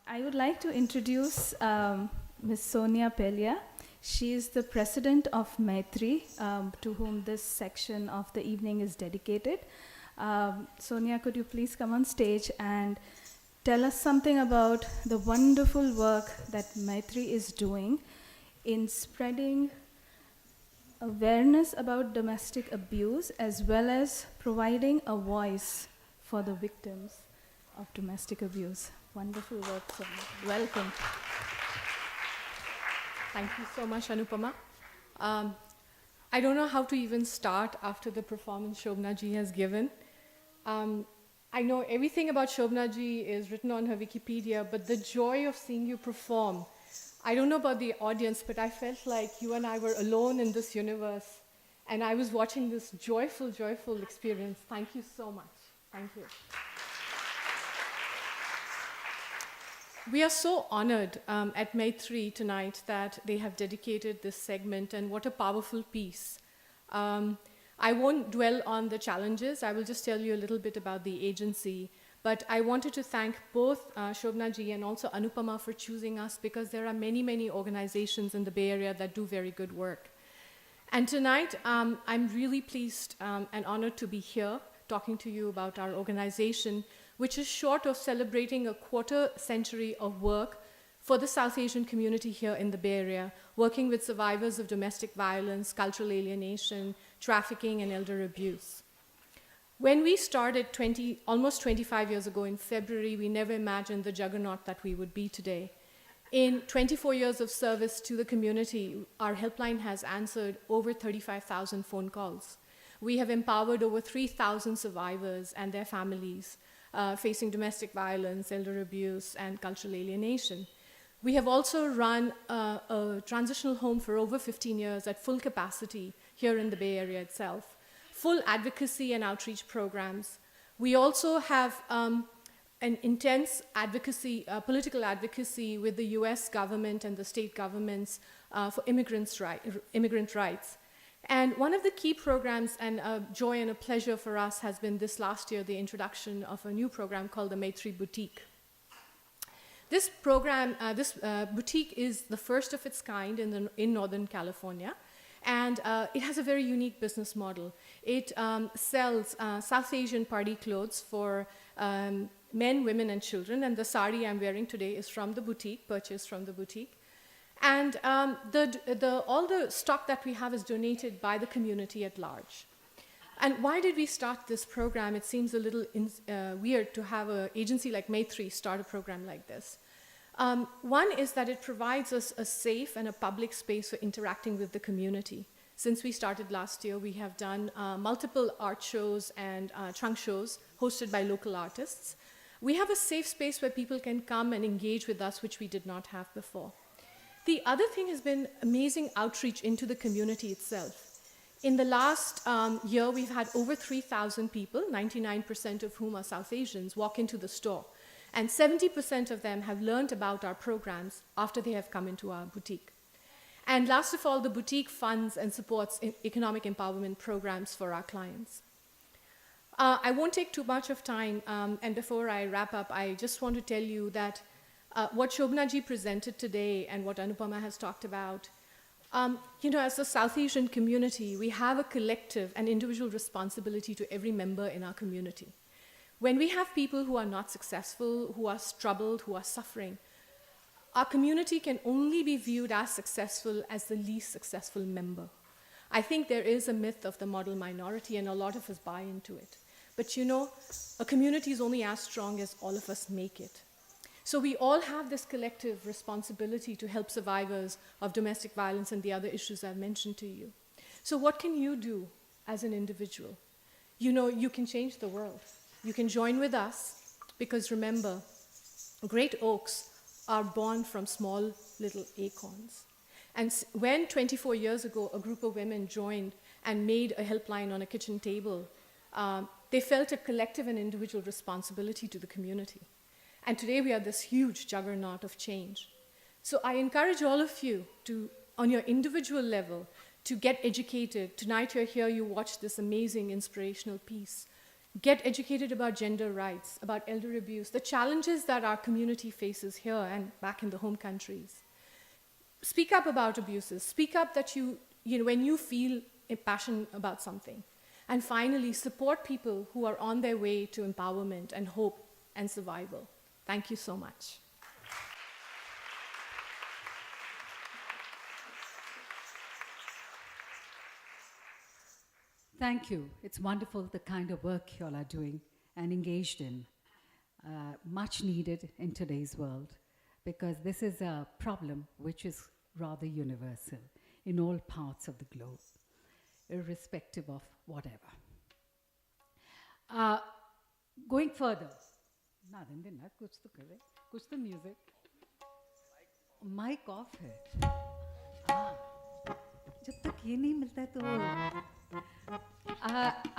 I would like to introduce Ms. Sonia Pelia. She is the president of Maitri, to whom this section of the evening is dedicated. Sonia, could you please come on stage and tell us something about the wonderful work that Maitri is doing in spreading awareness about domestic abuse, as well as providing a voice for the victims of domestic abuse. Wonderful work, Sonia. Welcome. Thank you so much, Anupama. I don't know how to even start after the performance Shovana ji has given. I know everything about Shovana ji is written on her Wikipedia, but the joy of seeing you perform, I don't know about the audience, but I felt like you and I were alone in this universe, and I was watching this joyful, joyful experience. Thank you so much. Thank you. We are so honored at Maitri tonight that they have dedicated this segment, and what a powerful piece. I won't dwell on the challenges. I will just tell you a little bit about the agency. But I wanted to thank both Shovana ji and also Anupama for choosing us, because there are many, many organizations in the Bay Area that do very good work. And tonight, I'm really pleased and honored to be here talking to you about our organization, which is short of celebrating a quarter century of work for the South Asian community here in the Bay Area, working with survivors of domestic violence, cultural alienation, trafficking, and elder abuse. When we started almost 25 years ago in February, we never imagined the juggernaut that we would be today. In 24 years of service to the community, our helpline has answered over 35,000 phone calls. We have empowered over 3,000 survivors and their families facing domestic violence, elder abuse, and cultural alienation. We have also run a transitional home for over 15 years at full capacity here in the Bay Area itself. Full advocacy and outreach programs. We also have an intense advocacy, political advocacy with the US government and the state governments for immigrant rights. And one of the key programs, and a joy and a pleasure for us, has been this last year, the introduction of a new program called the Maitri Boutique. This program, boutique is the first of its kind in Northern California. And it has a very unique business model. It sells South Asian party clothes for men, women, and children. And the sari I'm wearing today is from the boutique, purchased from the boutique. And all the stock that we have is donated by the community at large. And why did we start this program? It seems a little weird to have an agency like Maitri start a program like this. One is that it provides us a safe and a public space for interacting with the community. Since we started last year, we have done multiple art shows and trunk shows hosted by local artists. We have a safe space where people can come and engage with us, which we did not have before. The other thing has been amazing outreach into the community itself. In the last year, we've had over 3,000 people, 99% of whom are South Asians, walk into the store. And 70% of them have learned about our programs after they have come into our boutique. And last of all, the boutique funds and supports economic empowerment programs for our clients. I won't take too much of time, and before I wrap up, I just want to tell you that what Shovana ji presented today and what Anupama has talked about, as the South Asian community, we have a collective and individual responsibility to every member in our community. When we have people who are not successful, who are troubled, who are suffering, our community can only be viewed as successful as the least successful member. I think there is a myth of the model minority, and a lot of us buy into it. But a community is only as strong as all of us make it. So we all have this collective responsibility to help survivors of domestic violence and the other issues I've mentioned to you. So what can you do as an individual? You can change the world. You can join with us, because remember, great oaks are born from small little acorns. And when 24 years ago, a group of women joined and made a helpline on a kitchen table, they felt a collective and individual responsibility to the community. And today we are this huge juggernaut of change. So I encourage all of you to, on your individual level, to get educated. Tonight you're here, you watch this amazing inspirational piece. get educated about gender rights, about elder abuse, the challenges that our community faces here and back in the home countries. Speak up about abuses. Speak up that when you feel a passion about something. And finally, support people who are on their way to empowerment and hope and survival. Thank you so much. Thank you. It's wonderful the kind of work you all are doing and engaged in. Much needed in today's world, because this is a problem which is rather universal in all parts of the globe, irrespective of whatever. Going further, कुछ तो music. Mic off है. जब तक ये नहीं मिलता है तो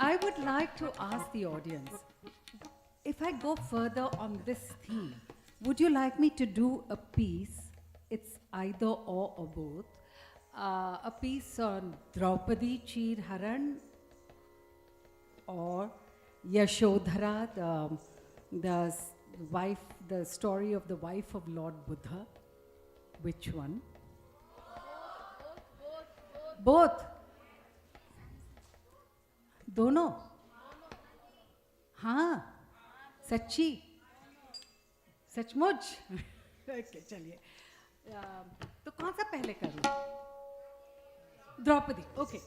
I would like to ask the audience, if I go further on this theme, would you like me to do a piece? It's either or both. A piece on Draupadi Cheer Haran or Yashodhara, the wife, the story of the wife of Lord Buddha. Which one? Both. दोनों? हाँ, सच्ची, सचमुच. Okay, चलिए. तो कौन सा पहले करूँ? द्रौपदी. Okay.